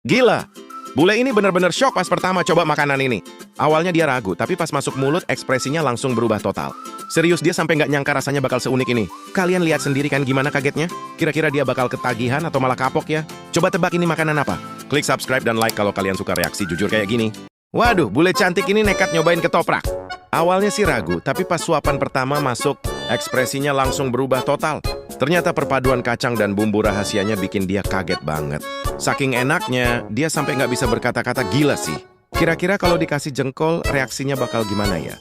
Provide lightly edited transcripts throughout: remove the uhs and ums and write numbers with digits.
Gila! Bule ini benar-benar shock pas pertama coba makanan ini. Awalnya dia ragu, tapi pas masuk mulut ekspresinya langsung berubah total. Serius dia sampai nggak nyangka rasanya bakal seunik ini. Kalian lihat sendiri kan gimana kagetnya? Kira-kira dia bakal ketagihan atau malah kapok ya? Coba tebak ini makanan apa? Klik subscribe dan like kalau kalian suka reaksi jujur kayak gini. Waduh, bule cantik ini nekat nyobain ketoprak. Awalnya sih ragu, tapi pas suapan pertama masuk, ekspresinya langsung berubah total. Ternyata perpaduan kacang dan bumbu rahasianya bikin dia kaget banget. Saking enaknya, dia sampai nggak bisa berkata-kata. Gila sih. Kira-kira kalau dikasih jengkol, reaksinya bakal gimana ya?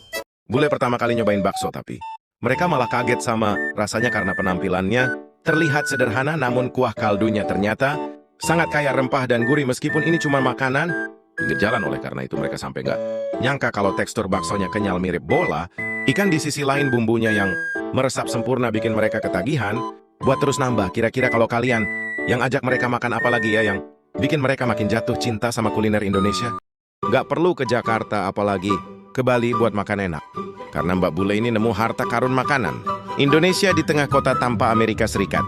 Bule pertama kali nyobain bakso tapi. Mereka malah kaget sama rasanya karena penampilannya terlihat sederhana namun kuah kaldunya ternyata sangat kaya rempah dan gurih meskipun ini cuma makanan. Pinggir jalan oleh karena itu mereka sampai nggak nyangka kalau tekstur baksonya kenyal mirip bola. Ikan di sisi lain bumbunya yang meresap sempurna bikin mereka ketagihan. Buat terus nambah, kira-kira kalau kalian yang ajak mereka makan apa lagi ya yang bikin mereka makin jatuh cinta sama kuliner Indonesia? Nggak perlu ke Jakarta apalagi ke Bali buat makan enak. Karena Mbak Bule ini nemu harta karun makanan. Indonesia di tengah kota tanpa Amerika Serikat.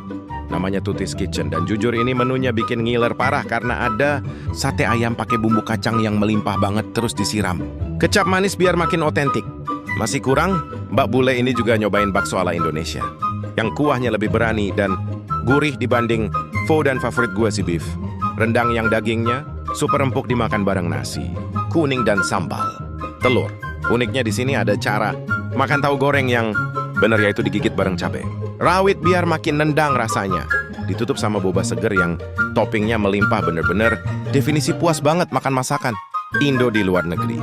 Namanya Tutis Kitchen dan jujur ini menunya bikin ngiler parah karena ada sate ayam pakai bumbu kacang yang melimpah banget terus disiram kecap manis biar makin otentik. Masih kurang, Mbak Bule ini juga nyobain bakso ala Indonesia yang kuahnya lebih berani dan gurih dibanding pho dan favorit gue si beef. Rendang yang dagingnya super empuk dimakan bareng nasi, kuning dan sambal, telur. Uniknya di sini ada cara makan tahu goreng yang bener yaitu digigit bareng cabai. Rawit biar makin nendang rasanya. Ditutup sama boba seger yang toppingnya melimpah bener-bener definisi puas banget makan masakan Indo di luar negeri.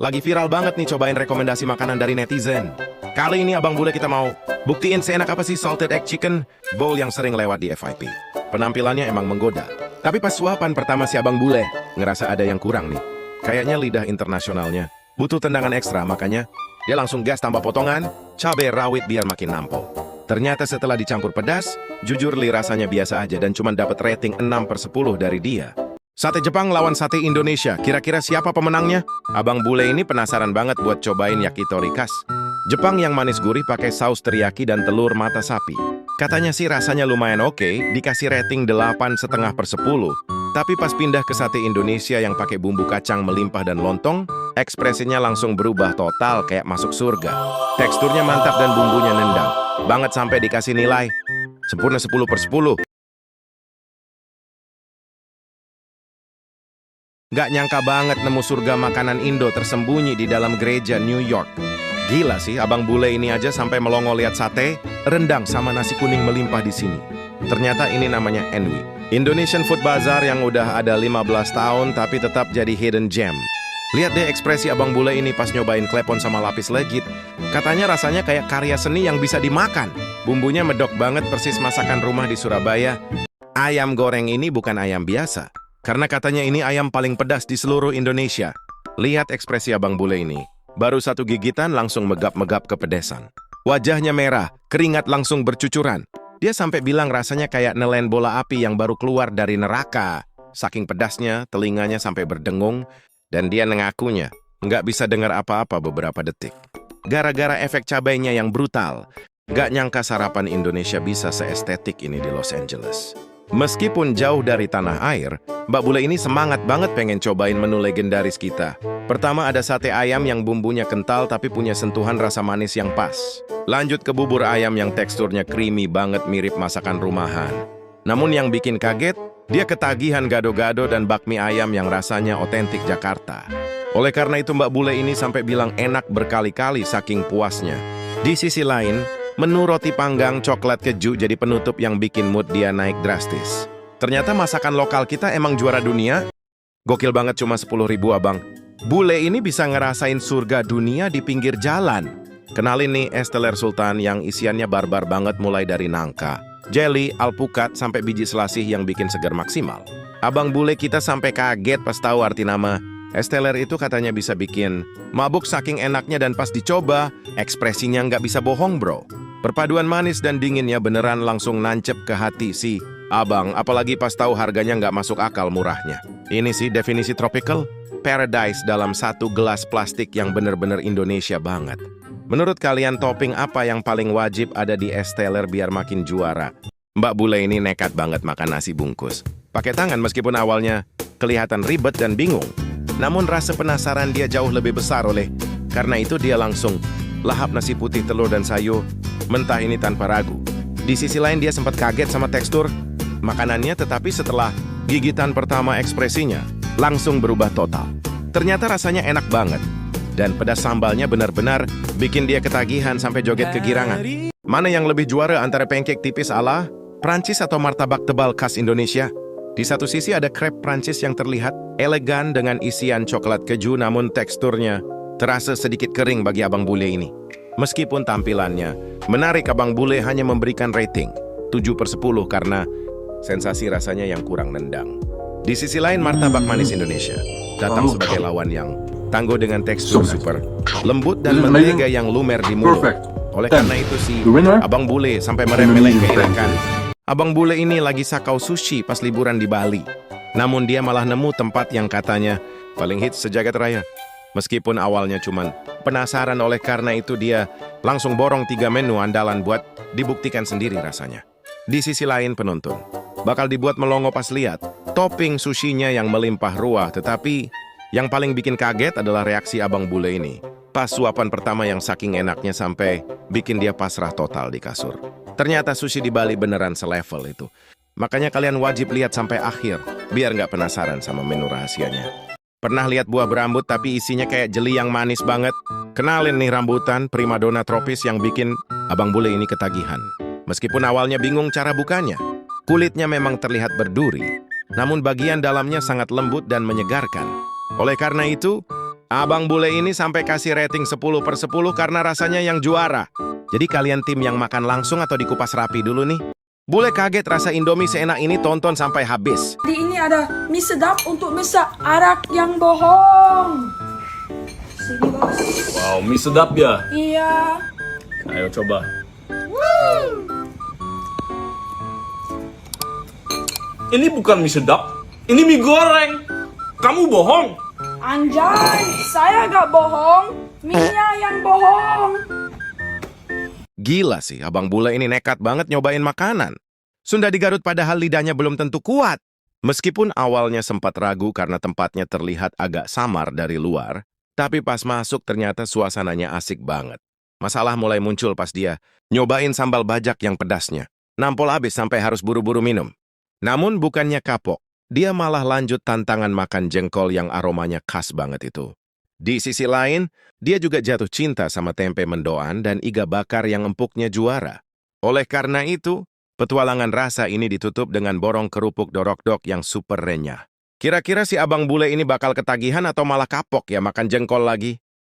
Lagi viral banget nih cobain rekomendasi makanan dari netizen. Kali ini Abang Bule kita mau buktiin seenak apa sih salted egg chicken bowl yang sering lewat di FYP. Penampilannya emang menggoda. Tapi pas suapan pertama si Abang Bule, ngerasa ada yang kurang nih. Kayaknya lidah internasionalnya butuh tendangan ekstra, makanya dia langsung gas tambah potongan cabai rawit biar makin nampol. Ternyata setelah dicampur pedas, jujur li rasanya biasa aja dan cuma dapat rating 6/10 dari dia. Sate Jepang lawan sate Indonesia, kira-kira siapa pemenangnya? Abang Bule ini penasaran banget buat cobain yakitori khas Jepang yang manis gurih pakai saus teriyaki dan telur mata sapi. Katanya sih rasanya lumayan oke, dikasih rating 8,5/10. Tapi pas pindah ke sate Indonesia yang pakai bumbu kacang melimpah dan lontong, ekspresinya langsung berubah total kayak masuk surga. Teksturnya mantap dan bumbunya nendang banget sampai dikasih nilai sempurna 10/10. Gak nyangka banget nemu surga makanan Indo tersembunyi di dalam gereja New York. Gila sih, Abang Bule ini aja sampai melongo lihat sate, rendang sama nasi kuning melimpah di sini. Ternyata ini namanya Enwi, Indonesian Food Bazaar yang udah ada 15 tahun tapi tetap jadi hidden gem. Lihat deh ekspresi Abang Bule ini pas nyobain klepon sama lapis legit. Katanya rasanya kayak karya seni yang bisa dimakan. Bumbunya medok banget persis masakan rumah di Surabaya. Ayam goreng ini bukan ayam biasa. Karena katanya ini ayam paling pedas di seluruh Indonesia. Lihat ekspresi Abang Bule ini. Baru satu gigitan langsung megap-megap kepedesan. Wajahnya merah, keringat langsung bercucuran. Dia sampai bilang rasanya kayak nelen bola api yang baru keluar dari neraka. Saking pedasnya, telinganya sampai berdengung. Dan dia mengakunya nggak bisa dengar apa-apa beberapa detik. Gara-gara efek cabainya yang brutal. Nggak nyangka sarapan Indonesia bisa seestetik ini di Los Angeles. Meskipun jauh dari tanah air, Mbak Bule ini semangat banget pengen cobain menu legendaris kita. Pertama ada sate ayam yang bumbunya kental tapi punya sentuhan rasa manis yang pas. Lanjut ke bubur ayam yang teksturnya creamy banget mirip masakan rumahan. Namun yang bikin kaget, dia ketagihan gado-gado dan bakmi ayam yang rasanya otentik Jakarta. Oleh karena itu Mbak Bule ini sampai bilang enak berkali-kali saking puasnya. Di sisi lain, menu roti panggang coklat keju jadi penutup yang bikin mood dia naik drastis. Ternyata masakan lokal kita emang juara dunia. Gokil banget cuma 10.000 Abang. Bule ini bisa ngerasain surga dunia di pinggir jalan. Kenalin nih es teler sultan yang isiannya barbar banget mulai dari nangka, jelly, alpukat, sampai biji selasih yang bikin segar maksimal. Abang Bule kita sampai kaget pas tahu arti nama. Es teler itu katanya bisa bikin mabuk saking enaknya dan pas dicoba, ekspresinya nggak bisa bohong bro. Perpaduan manis dan dinginnya beneran langsung nancep ke hati si Abang, apalagi pas tahu harganya nggak masuk akal murahnya. Ini sih definisi tropical paradise dalam satu gelas plastik yang bener-bener Indonesia banget. Menurut kalian topping apa yang paling wajib ada di es teler biar makin juara? Mbak bule ini nekat banget makan nasi bungkus. Pakai tangan meskipun awalnya kelihatan ribet dan bingung. Namun rasa penasaran dia jauh lebih besar karena itu dia langsung lahap nasi putih, telur, dan sayur mentah ini tanpa ragu. Di sisi lain dia sempat kaget sama tekstur makanannya, tetapi setelah gigitan pertama ekspresinya langsung berubah total. Ternyata rasanya enak banget. Dan pedas sambalnya benar-benar bikin dia ketagihan sampai joget kegirangan. Mana yang lebih juara antara pancake tipis ala Prancis atau martabak tebal khas Indonesia? Di satu sisi ada crepe Prancis yang terlihat elegan dengan isian coklat keju, namun teksturnya terasa sedikit kering bagi abang bule ini. Meskipun tampilannya menarik, abang bule hanya memberikan rating 7/10 karena sensasi rasanya yang kurang nendang. Di sisi lain, martabak manis Indonesia datang sebagai lawan yang tangguh dengan tekstur super lembut dan mentega yang lumer di mulut. Oleh karena itu abang bule sampai meremeh keenakan. Abang bule ini lagi sakau sushi pas liburan di Bali. Namun dia malah nemu tempat yang katanya paling hits sejagat raya. Meskipun awalnya cuman penasaran, oleh karena itu dia langsung borong 3 menu andalan buat dibuktikan sendiri rasanya. Di sisi lain, penonton bakal dibuat melongo pas lihat topping sushinya yang melimpah ruah, tetapi yang paling bikin kaget adalah reaksi abang bule ini pas suapan pertama yang saking enaknya sampai bikin dia pasrah total di kasur. Ternyata sushi di Bali beneran selevel itu. Makanya kalian wajib lihat sampai akhir biar nggak penasaran sama menu rahasianya. Pernah lihat buah berambut tapi isinya kayak jeli yang manis banget? Kenalin nih rambutan primadona tropis yang bikin abang bule ini ketagihan. Meskipun awalnya bingung cara bukanya, kulitnya memang terlihat berduri, namun bagian dalamnya sangat lembut dan menyegarkan. Oleh karena itu, abang bule ini sampai kasih rating 10/10 karena rasanya yang juara. Jadi kalian tim yang makan langsung atau dikupas rapi dulu nih? Bule kaget rasa Indomie seenak ini, tonton sampai habis. Di ini ada mie sedap untuk masak arak yang bohong. Sini bos. Wow, mie sedap ya? Iya. Ayo coba. Ini bukan mie sedap, ini mie goreng. Kamu bohong. Anjay, saya gak bohong. Mie-nya yang bohong. Gila sih, abang bule ini nekat banget nyobain makanan. Sunda di Garut padahal lidahnya belum tentu kuat. Meskipun awalnya sempat ragu karena tempatnya terlihat agak samar dari luar, tapi pas masuk ternyata suasananya asik banget. Masalah mulai muncul pas dia nyobain sambal bajak yang pedasnya. Nampol habis sampai harus buru-buru minum. Namun bukannya kapok, dia malah lanjut tantangan makan jengkol yang aromanya khas banget itu. Di sisi lain, dia juga jatuh cinta sama tempe mendoan dan iga bakar yang empuknya juara. Oleh karena itu, petualangan rasa ini ditutup dengan borong kerupuk dorok-dok yang super renyah. Kira-kira si abang bule ini bakal ketagihan atau malah kapok ya makan jengkol lagi?